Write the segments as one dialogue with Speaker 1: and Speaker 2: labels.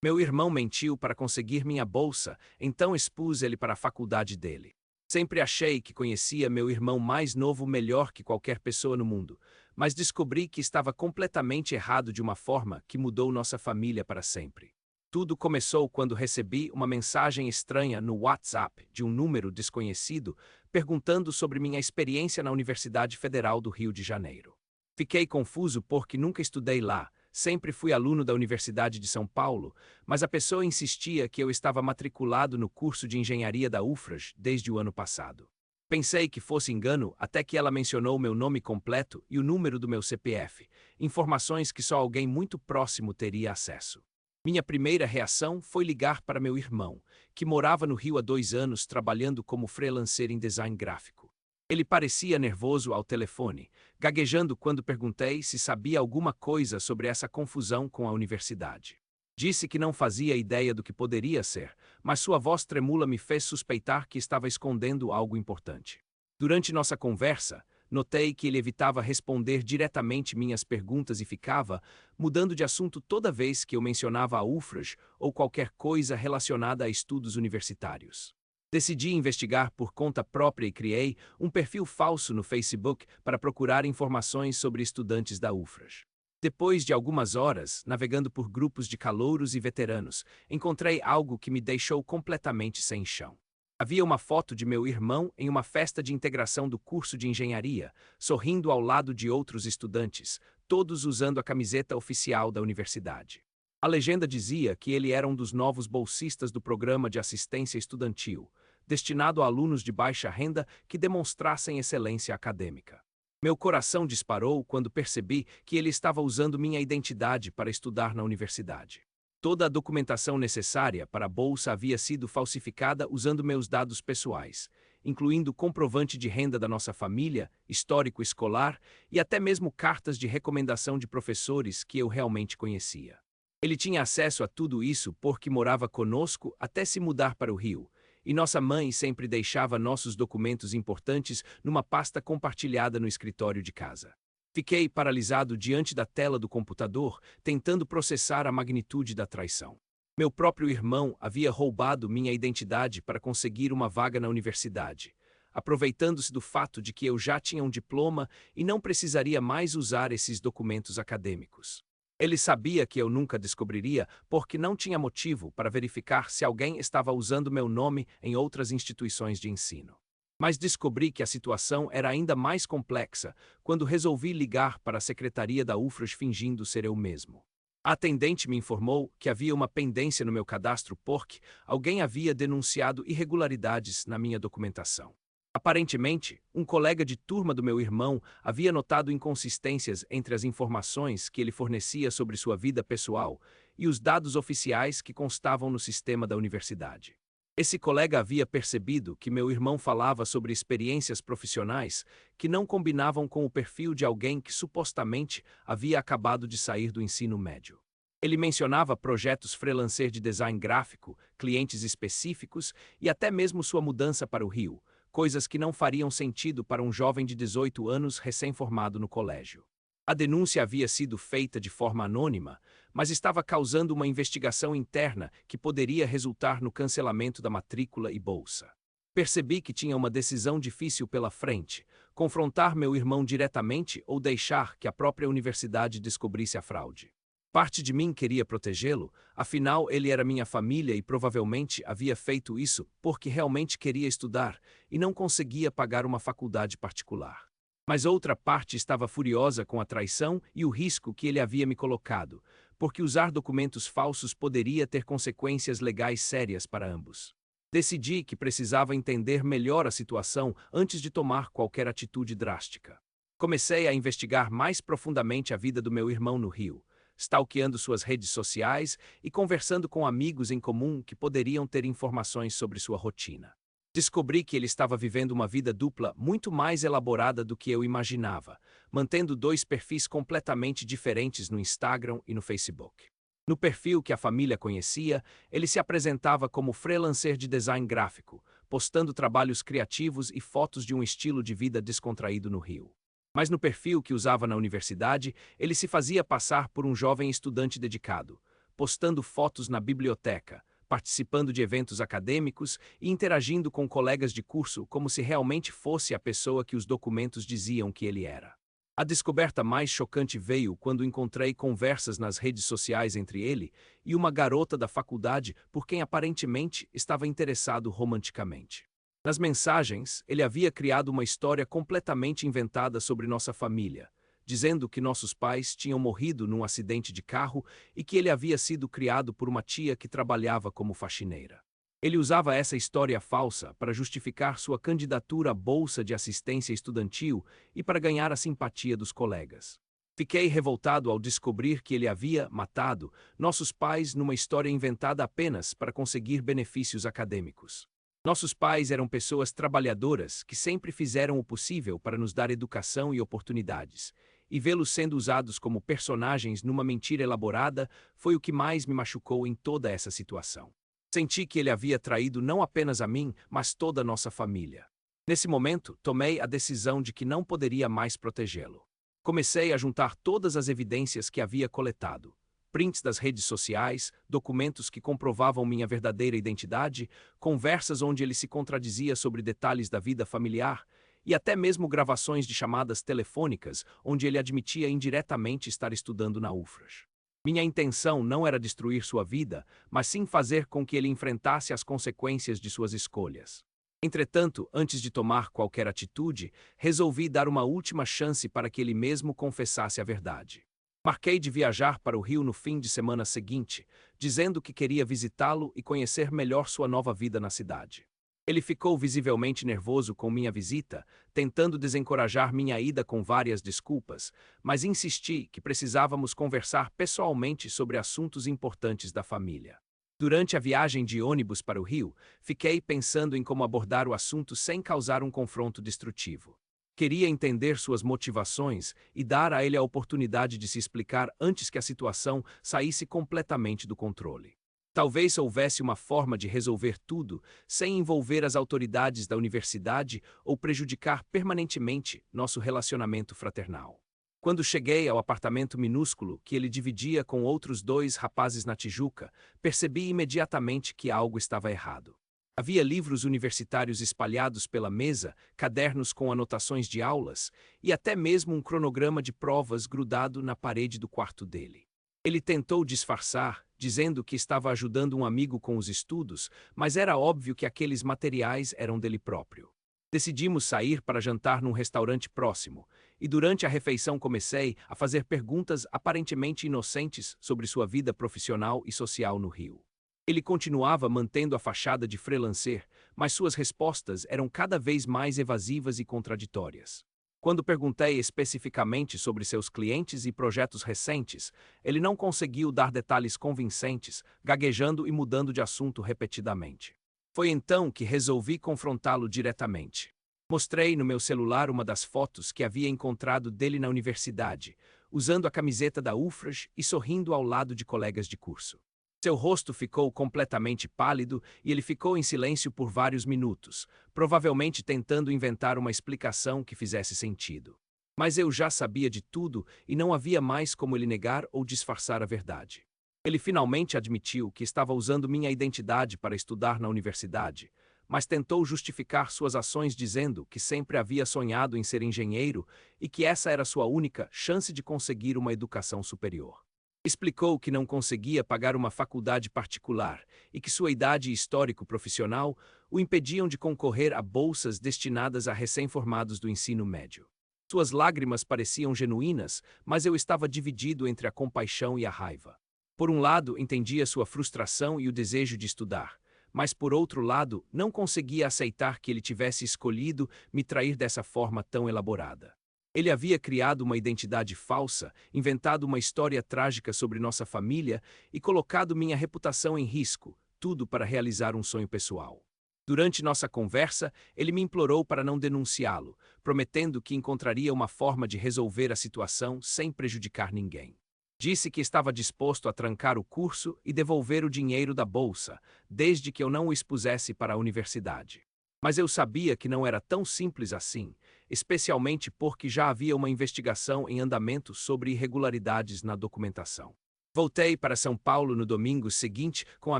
Speaker 1: Meu irmão mentiu para conseguir minha bolsa, então expus ele para a faculdade dele. Sempre achei que conhecia meu irmão mais novo melhor que qualquer pessoa no mundo, mas descobri que estava completamente errado de uma forma que mudou nossa família para sempre. Tudo começou quando recebi uma mensagem estranha no WhatsApp de um número desconhecido perguntando sobre minha experiência na Universidade Federal do Rio de Janeiro. Fiquei confuso porque nunca estudei lá, sempre fui aluno da Universidade de São Paulo, mas a pessoa insistia que eu estava matriculado no curso de engenharia da UFRGS desde o ano passado. Pensei que fosse engano até que ela mencionou meu nome completo e o número do meu CPF, informações que só alguém muito próximo teria acesso. Minha primeira reação foi ligar para meu irmão, que morava no Rio há 2 anos trabalhando como freelancer em design gráfico. Ele parecia nervoso ao telefone, gaguejando quando perguntei se sabia alguma coisa sobre essa confusão com a universidade. Disse que não fazia ideia do que poderia ser, mas sua voz tremula me fez suspeitar que estava escondendo algo importante. Durante nossa conversa, notei que ele evitava responder diretamente minhas perguntas e ficava mudando de assunto toda vez que eu mencionava a UFRGS ou qualquer coisa relacionada a estudos universitários. Decidi investigar por conta própria e criei um perfil falso no Facebook para procurar informações sobre estudantes da UFRGS. Depois de algumas horas, navegando por grupos de calouros e veteranos, encontrei algo que me deixou completamente sem chão. Havia uma foto de meu irmão em uma festa de integração do curso de engenharia, sorrindo ao lado de outros estudantes, todos usando a camiseta oficial da universidade. A legenda dizia que ele era um dos novos bolsistas do programa de assistência estudantil, destinado a alunos de baixa renda que demonstrassem excelência acadêmica. Meu coração disparou quando percebi que ele estava usando minha identidade para estudar na universidade. Toda a documentação necessária para a bolsa havia sido falsificada usando meus dados pessoais, incluindo comprovante de renda da nossa família, histórico escolar e até mesmo cartas de recomendação de professores que eu realmente conhecia. Ele tinha acesso a tudo isso porque morava conosco até se mudar para o Rio, e nossa mãe sempre deixava nossos documentos importantes numa pasta compartilhada no escritório de casa. Fiquei paralisado diante da tela do computador, tentando processar a magnitude da traição. Meu próprio irmão havia roubado minha identidade para conseguir uma vaga na universidade, aproveitando-se do fato de que eu já tinha um diploma e não precisaria mais usar esses documentos acadêmicos. Ele sabia que eu nunca descobriria porque não tinha motivo para verificar se alguém estava usando meu nome em outras instituições de ensino. Mas descobri que a situação era ainda mais complexa quando resolvi ligar para a secretaria da UFRGS fingindo ser eu mesmo. A atendente me informou que havia uma pendência no meu cadastro porque alguém havia denunciado irregularidades na minha documentação. Aparentemente, um colega de turma do meu irmão havia notado inconsistências entre as informações que ele fornecia sobre sua vida pessoal e os dados oficiais que constavam no sistema da universidade. Esse colega havia percebido que meu irmão falava sobre experiências profissionais que não combinavam com o perfil de alguém que supostamente havia acabado de sair do ensino médio. Ele mencionava projetos freelancer de design gráfico, clientes específicos e até mesmo sua mudança para o Rio, coisas que não fariam sentido para um jovem de 18 anos recém-formado no colégio. A denúncia havia sido feita de forma anônima, mas estava causando uma investigação interna que poderia resultar no cancelamento da matrícula e bolsa. Percebi que tinha uma decisão difícil pela frente: confrontar meu irmão diretamente ou deixar que a própria universidade descobrisse a fraude. Parte de mim queria protegê-lo, afinal ele era minha família e provavelmente havia feito isso porque realmente queria estudar e não conseguia pagar uma faculdade particular. Mas outra parte estava furiosa com a traição e o risco que ele havia me colocado, porque usar documentos falsos poderia ter consequências legais sérias para ambos. Decidi que precisava entender melhor a situação antes de tomar qualquer atitude drástica. Comecei a investigar mais profundamente a vida do meu irmão no Rio, stalkeando suas redes sociais e conversando com amigos em comum que poderiam ter informações sobre sua rotina. Descobri que ele estava vivendo uma vida dupla muito mais elaborada do que eu imaginava, mantendo 2 perfis completamente diferentes no Instagram e no Facebook. No perfil que a família conhecia, ele se apresentava como freelancer de design gráfico, postando trabalhos criativos e fotos de um estilo de vida descontraído no Rio. Mas no perfil que usava na universidade, ele se fazia passar por um jovem estudante dedicado, postando fotos na biblioteca, participando de eventos acadêmicos e interagindo com colegas de curso como se realmente fosse a pessoa que os documentos diziam que ele era. A descoberta mais chocante veio quando encontrei conversas nas redes sociais entre ele e uma garota da faculdade por quem aparentemente estava interessado romanticamente. Nas mensagens, ele havia criado uma história completamente inventada sobre nossa família, dizendo que nossos pais tinham morrido num acidente de carro e que ele havia sido criado por uma tia que trabalhava como faxineira. Ele usava essa história falsa para justificar sua candidatura à bolsa de assistência estudantil e para ganhar a simpatia dos colegas. Fiquei revoltado ao descobrir que ele havia matado nossos pais numa história inventada apenas para conseguir benefícios acadêmicos. Nossos pais eram pessoas trabalhadoras que sempre fizeram o possível para nos dar educação e oportunidades, e vê-los sendo usados como personagens numa mentira elaborada foi o que mais me machucou em toda essa situação. Senti que ele havia traído não apenas a mim, mas toda a nossa família. Nesse momento, tomei a decisão de que não poderia mais protegê-lo. Comecei a juntar todas as evidências que havia coletado. Prints das redes sociais, documentos que comprovavam minha verdadeira identidade, conversas onde ele se contradizia sobre detalhes da vida familiar, e até mesmo gravações de chamadas telefônicas onde ele admitia indiretamente estar estudando na UFRGS. Minha intenção não era destruir sua vida, mas sim fazer com que ele enfrentasse as consequências de suas escolhas. Entretanto, antes de tomar qualquer atitude, resolvi dar uma última chance para que ele mesmo confessasse a verdade. Marquei de viajar para o Rio no fim de semana seguinte, dizendo que queria visitá-lo e conhecer melhor sua nova vida na cidade. Ele ficou visivelmente nervoso com minha visita, tentando desencorajar minha ida com várias desculpas, mas insisti que precisávamos conversar pessoalmente sobre assuntos importantes da família. Durante a viagem de ônibus para o Rio, fiquei pensando em como abordar o assunto sem causar um confronto destrutivo. Queria entender suas motivações e dar a ele a oportunidade de se explicar antes que a situação saísse completamente do controle. Talvez houvesse uma forma de resolver tudo sem envolver as autoridades da universidade ou prejudicar permanentemente nosso relacionamento fraternal. Quando cheguei ao apartamento minúsculo que ele dividia com outros 2 rapazes na Tijuca, percebi imediatamente que algo estava errado. Havia livros universitários espalhados pela mesa, cadernos com anotações de aulas e até mesmo um cronograma de provas grudado na parede do quarto dele. Ele tentou disfarçar, dizendo que estava ajudando um amigo com os estudos, mas era óbvio que aqueles materiais eram dele próprio. Decidimos sair para jantar num restaurante próximo, e durante a refeição comecei a fazer perguntas aparentemente inocentes sobre sua vida profissional e social no Rio. Ele continuava mantendo a fachada de freelancer, mas suas respostas eram cada vez mais evasivas e contraditórias. Quando perguntei especificamente sobre seus clientes e projetos recentes, ele não conseguiu dar detalhes convincentes, gaguejando e mudando de assunto repetidamente. Foi então que resolvi confrontá-lo diretamente. Mostrei no meu celular uma das fotos que havia encontrado dele na universidade, usando a camiseta da UFRGS e sorrindo ao lado de colegas de curso. Seu rosto ficou completamente pálido e ele ficou em silêncio por vários minutos, provavelmente tentando inventar uma explicação que fizesse sentido. Mas eu já sabia de tudo e não havia mais como ele negar ou disfarçar a verdade. Ele finalmente admitiu que estava usando minha identidade para estudar na universidade, mas tentou justificar suas ações dizendo que sempre havia sonhado em ser engenheiro e que essa era sua única chance de conseguir uma educação superior. Explicou que não conseguia pagar uma faculdade particular e que sua idade e histórico profissional o impediam de concorrer a bolsas destinadas a recém-formados do ensino médio. Suas lágrimas pareciam genuínas, mas eu estava dividido entre a compaixão e a raiva. Por um lado, entendia sua frustração e o desejo de estudar, mas por outro lado, não conseguia aceitar que ele tivesse escolhido me trair dessa forma tão elaborada. Ele havia criado uma identidade falsa, inventado uma história trágica sobre nossa família e colocado minha reputação em risco, tudo para realizar um sonho pessoal. Durante nossa conversa, ele me implorou para não denunciá-lo, prometendo que encontraria uma forma de resolver a situação sem prejudicar ninguém. Disse que estava disposto a trancar o curso e devolver o dinheiro da bolsa, desde que eu não o expusesse para a universidade. Mas eu sabia que não era tão simples assim, especialmente porque já havia uma investigação em andamento sobre irregularidades na documentação. Voltei para São Paulo no domingo seguinte com a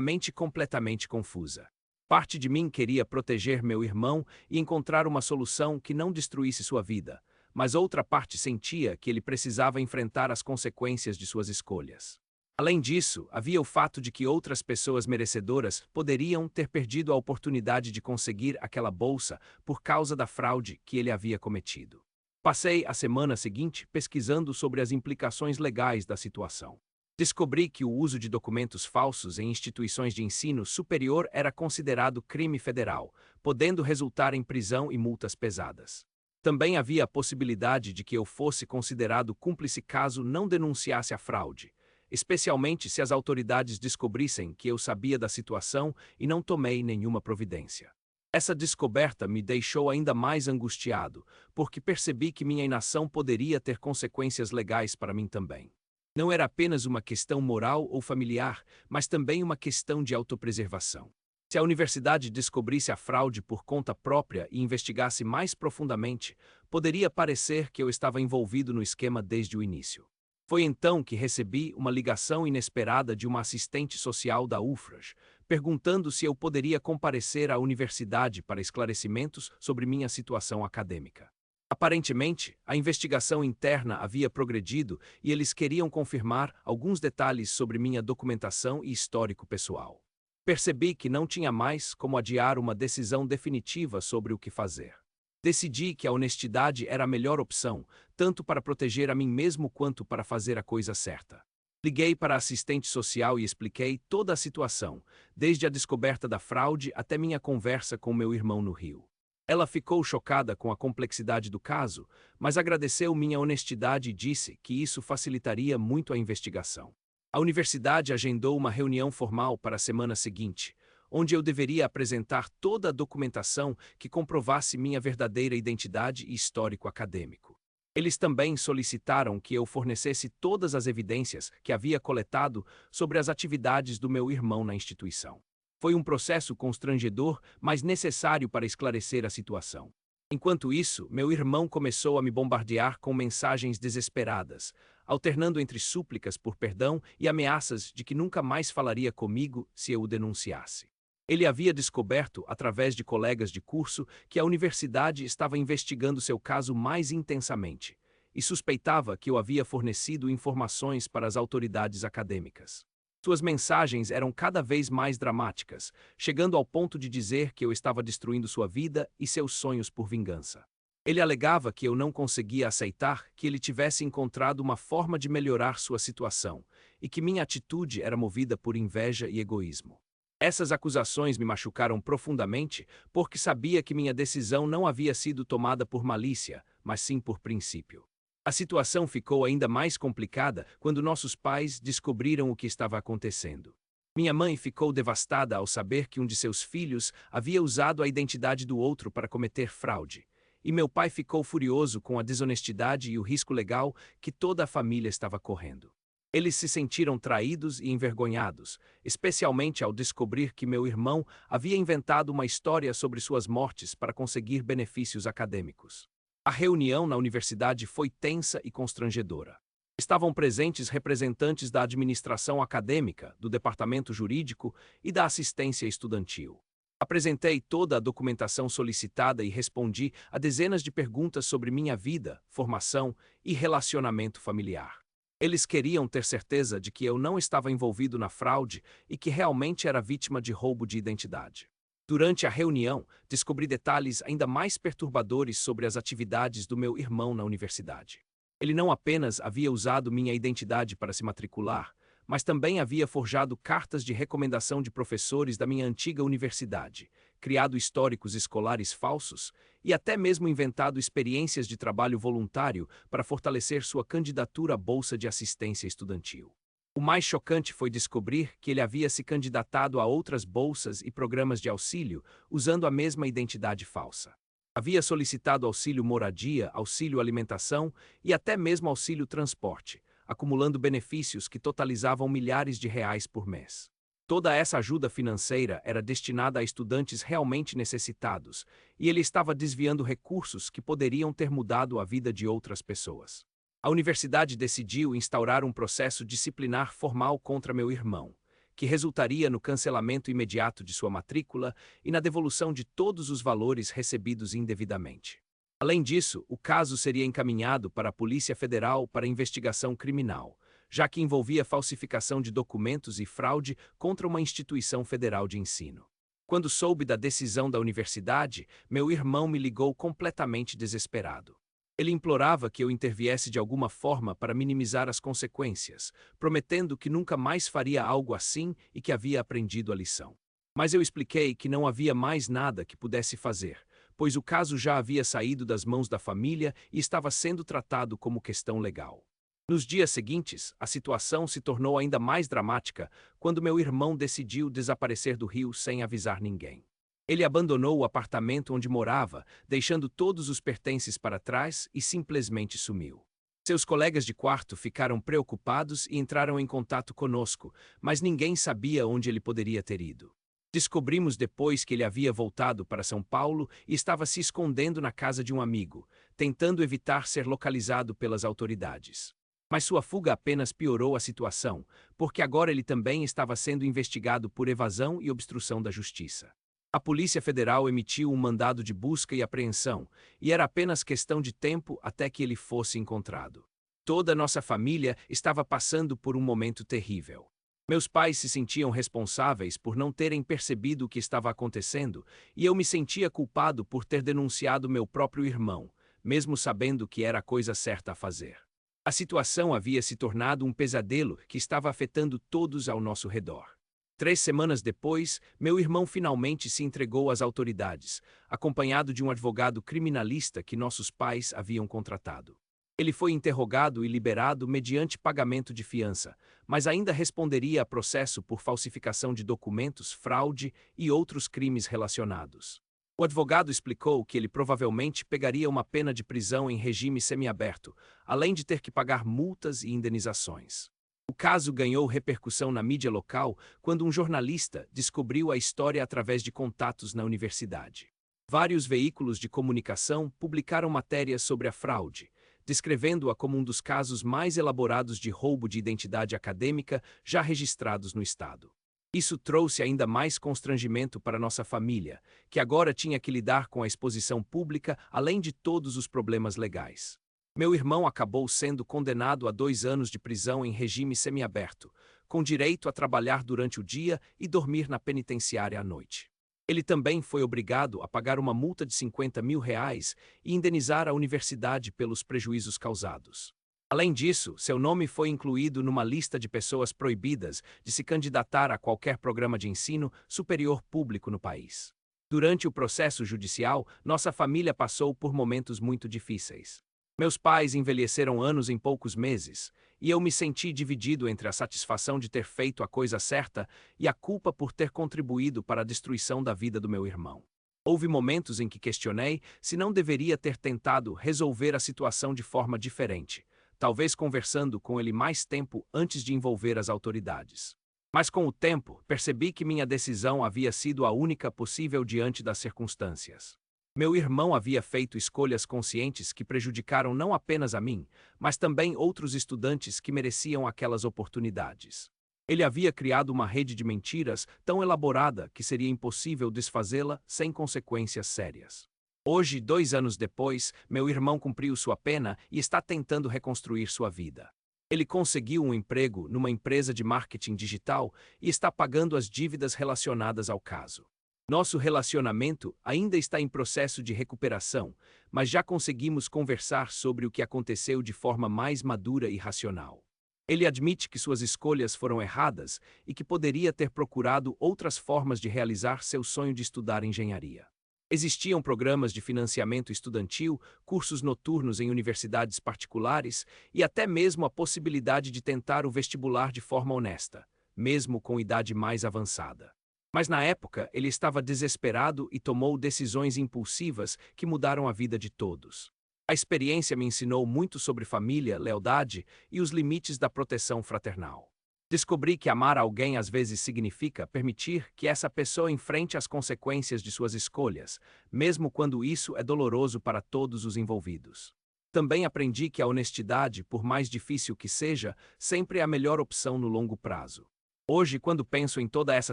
Speaker 1: mente completamente confusa. Parte de mim queria proteger meu irmão e encontrar uma solução que não destruísse sua vida, mas outra parte sentia que ele precisava enfrentar as consequências de suas escolhas. Além disso, havia o fato de que outras pessoas merecedoras poderiam ter perdido a oportunidade de conseguir aquela bolsa por causa da fraude que ele havia cometido. Passei a semana seguinte pesquisando sobre as implicações legais da situação. Descobri que o uso de documentos falsos em instituições de ensino superior era considerado crime federal, podendo resultar em prisão e multas pesadas. Também havia a possibilidade de que eu fosse considerado cúmplice caso não denunciasse a fraude, especialmente se as autoridades descobrissem que eu sabia da situação e não tomei nenhuma providência. Essa descoberta me deixou ainda mais angustiado, porque percebi que minha inação poderia ter consequências legais para mim também. Não era apenas uma questão moral ou familiar, mas também uma questão de autopreservação. Se a universidade descobrisse a fraude por conta própria e investigasse mais profundamente, poderia parecer que eu estava envolvido no esquema desde o início. Foi então que recebi uma ligação inesperada de uma assistente social da UFRJ, perguntando se eu poderia comparecer à universidade para esclarecimentos sobre minha situação acadêmica. Aparentemente, a investigação interna havia progredido e eles queriam confirmar alguns detalhes sobre minha documentação e histórico pessoal. Percebi que não tinha mais como adiar uma decisão definitiva sobre o que fazer. Decidi que a honestidade era a melhor opção, tanto para proteger a mim mesmo quanto para fazer a coisa certa. Liguei para a assistente social e expliquei toda a situação, desde a descoberta da fraude até minha conversa com meu irmão no Rio. Ela ficou chocada com a complexidade do caso, mas agradeceu minha honestidade e disse que isso facilitaria muito a investigação. A universidade agendou uma reunião formal para a semana seguinte, onde eu deveria apresentar toda a documentação que comprovasse minha verdadeira identidade e histórico acadêmico. Eles também solicitaram que eu fornecesse todas as evidências que havia coletado sobre as atividades do meu irmão na instituição. Foi um processo constrangedor, mas necessário para esclarecer a situação. Enquanto isso, meu irmão começou a me bombardear com mensagens desesperadas, alternando entre súplicas por perdão e ameaças de que nunca mais falaria comigo se eu o denunciasse. Ele havia descoberto, através de colegas de curso, que a universidade estava investigando seu caso mais intensamente, e suspeitava que eu havia fornecido informações para as autoridades acadêmicas. Suas mensagens eram cada vez mais dramáticas, chegando ao ponto de dizer que eu estava destruindo sua vida e seus sonhos por vingança. Ele alegava que eu não conseguia aceitar que ele tivesse encontrado uma forma de melhorar sua situação e que minha atitude era movida por inveja e egoísmo. Essas acusações me machucaram profundamente porque sabia que minha decisão não havia sido tomada por malícia, mas sim por princípio. A situação ficou ainda mais complicada quando nossos pais descobriram o que estava acontecendo. Minha mãe ficou devastada ao saber que um de seus filhos havia usado a identidade do outro para cometer fraude, e meu pai ficou furioso com a desonestidade e o risco legal que toda a família estava correndo. Eles se sentiram traídos e envergonhados, especialmente ao descobrir que meu irmão havia inventado uma história sobre suas mortes para conseguir benefícios acadêmicos. A reunião na universidade foi tensa e constrangedora. Estavam presentes representantes da administração acadêmica, do departamento jurídico e da assistência estudantil. Apresentei toda a documentação solicitada e respondi a dezenas de perguntas sobre minha vida, formação e relacionamento familiar. Eles queriam ter certeza de que eu não estava envolvido na fraude e que realmente era vítima de roubo de identidade. Durante a reunião, descobri detalhes ainda mais perturbadores sobre as atividades do meu irmão na universidade. Ele não apenas havia usado minha identidade para se matricular, mas também havia forjado cartas de recomendação de professores da minha antiga universidade, criado históricos escolares falsos e até mesmo inventado experiências de trabalho voluntário para fortalecer sua candidatura à bolsa de assistência estudantil. O mais chocante foi descobrir que ele havia se candidatado a outras bolsas e programas de auxílio usando a mesma identidade falsa. Havia solicitado auxílio moradia, auxílio alimentação e até mesmo auxílio transporte, acumulando benefícios que totalizavam milhares de reais por mês. Toda essa ajuda financeira era destinada a estudantes realmente necessitados, e ele estava desviando recursos que poderiam ter mudado a vida de outras pessoas. A universidade decidiu instaurar um processo disciplinar formal contra meu irmão, que resultaria no cancelamento imediato de sua matrícula e na devolução de todos os valores recebidos indevidamente. Além disso, o caso seria encaminhado para a Polícia Federal para investigação criminal, já que envolvia falsificação de documentos e fraude contra uma instituição federal de ensino. Quando soube da decisão da universidade, meu irmão me ligou completamente desesperado. Ele implorava que eu interviesse de alguma forma para minimizar as consequências, prometendo que nunca mais faria algo assim e que havia aprendido a lição. Mas eu expliquei que não havia mais nada que pudesse fazer, pois o caso já havia saído das mãos da família e estava sendo tratado como questão legal. Nos dias seguintes, a situação se tornou ainda mais dramática quando meu irmão decidiu desaparecer do Rio sem avisar ninguém. Ele abandonou o apartamento onde morava, deixando todos os pertences para trás e simplesmente sumiu. Seus colegas de quarto ficaram preocupados e entraram em contato conosco, mas ninguém sabia onde ele poderia ter ido. Descobrimos depois que ele havia voltado para São Paulo e estava se escondendo na casa de um amigo, tentando evitar ser localizado pelas autoridades. Mas sua fuga apenas piorou a situação, porque agora ele também estava sendo investigado por evasão e obstrução da justiça. A Polícia Federal emitiu um mandado de busca e apreensão, e era apenas questão de tempo até que ele fosse encontrado. Toda a nossa família estava passando por um momento terrível. Meus pais se sentiam responsáveis por não terem percebido o que estava acontecendo, e eu me sentia culpado por ter denunciado meu próprio irmão, mesmo sabendo que era a coisa certa a fazer. A situação havia se tornado um pesadelo que estava afetando todos ao nosso redor. 3 semanas depois, meu irmão finalmente se entregou às autoridades, acompanhado de um advogado criminalista que nossos pais haviam contratado. Ele foi interrogado e liberado mediante pagamento de fiança, mas ainda responderia a processo por falsificação de documentos, fraude e outros crimes relacionados. O advogado explicou que ele provavelmente pegaria uma pena de prisão em regime semiaberto, além de ter que pagar multas e indenizações. O caso ganhou repercussão na mídia local quando um jornalista descobriu a história através de contatos na universidade. Vários veículos de comunicação publicaram matérias sobre a fraude, descrevendo-a como um dos casos mais elaborados de roubo de identidade acadêmica já registrados no estado. Isso trouxe ainda mais constrangimento para nossa família, que agora tinha que lidar com a exposição pública além de todos os problemas legais. Meu irmão acabou sendo condenado a 2 anos de prisão em regime semiaberto, com direito a trabalhar durante o dia e dormir na penitenciária à noite. Ele também foi obrigado a pagar uma multa de R$ 50 mil e indenizar a universidade pelos prejuízos causados. Além disso, seu nome foi incluído numa lista de pessoas proibidas de se candidatar a qualquer programa de ensino superior público no país. Durante o processo judicial, nossa família passou por momentos muito difíceis. Meus pais envelheceram anos em poucos meses, e eu me senti dividido entre a satisfação de ter feito a coisa certa e a culpa por ter contribuído para a destruição da vida do meu irmão. Houve momentos em que questionei se não deveria ter tentado resolver a situação de forma diferente, talvez conversando com ele mais tempo antes de envolver as autoridades. Mas com o tempo, percebi que minha decisão havia sido a única possível diante das circunstâncias. Meu irmão havia feito escolhas conscientes que prejudicaram não apenas a mim, mas também outros estudantes que mereciam aquelas oportunidades. Ele havia criado uma rede de mentiras tão elaborada que seria impossível desfazê-la sem consequências sérias. Hoje, 2 anos depois, meu irmão cumpriu sua pena e está tentando reconstruir sua vida. Ele conseguiu um emprego numa empresa de marketing digital e está pagando as dívidas relacionadas ao caso. Nosso relacionamento ainda está em processo de recuperação, mas já conseguimos conversar sobre o que aconteceu de forma mais madura e racional. Ele admite que suas escolhas foram erradas e que poderia ter procurado outras formas de realizar seu sonho de estudar engenharia. Existiam programas de financiamento estudantil, cursos noturnos em universidades particulares e até mesmo a possibilidade de tentar o vestibular de forma honesta, mesmo com idade mais avançada. Mas na época, ele estava desesperado e tomou decisões impulsivas que mudaram a vida de todos. A experiência me ensinou muito sobre família, lealdade e os limites da proteção fraternal. Descobri que amar alguém às vezes significa permitir que essa pessoa enfrente as consequências de suas escolhas, mesmo quando isso é doloroso para todos os envolvidos. Também aprendi que a honestidade, por mais difícil que seja, sempre é a melhor opção no longo prazo. Hoje, quando penso em toda essa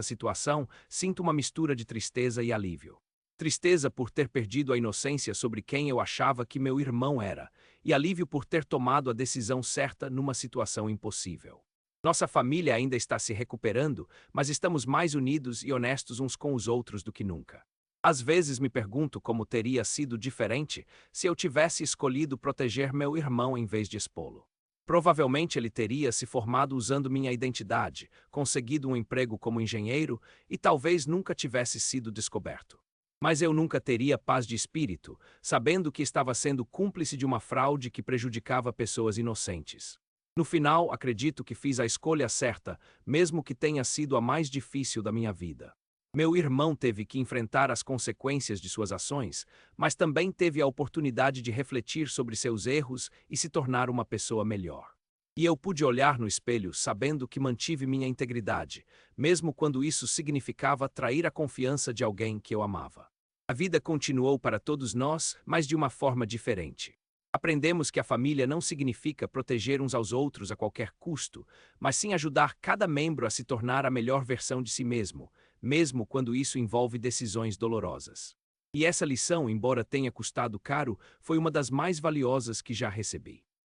Speaker 1: situação, sinto uma mistura de tristeza e alívio. Tristeza por ter perdido a inocência sobre quem eu achava que meu irmão era, e alívio por ter tomado a decisão certa numa situação impossível. Nossa família ainda está se recuperando, mas estamos mais unidos e honestos uns com os outros do que nunca. Às vezes me pergunto como teria sido diferente se eu tivesse escolhido proteger meu irmão em vez de expô-lo. Provavelmente ele teria se formado usando minha identidade, conseguido um emprego como engenheiro e talvez nunca tivesse sido descoberto. Mas eu nunca teria paz de espírito, sabendo que estava sendo cúmplice de uma fraude que prejudicava pessoas inocentes. No final, acredito que fiz a escolha certa, mesmo que tenha sido a mais difícil da minha vida. Meu irmão teve que enfrentar as consequências de suas ações, mas também teve a oportunidade de refletir sobre seus erros e se tornar uma pessoa melhor. E eu pude olhar no espelho sabendo que mantive minha integridade, mesmo quando isso significava trair a confiança de alguém que eu amava. A vida continuou para todos nós, mas de uma forma diferente. Aprendemos que a família não significa proteger uns aos outros a qualquer custo, mas sim ajudar cada membro a se tornar a melhor versão de si mesmo quando isso envolve decisões dolorosas. E essa lição, embora tenha custado caro, foi uma das mais valiosas que já recebi.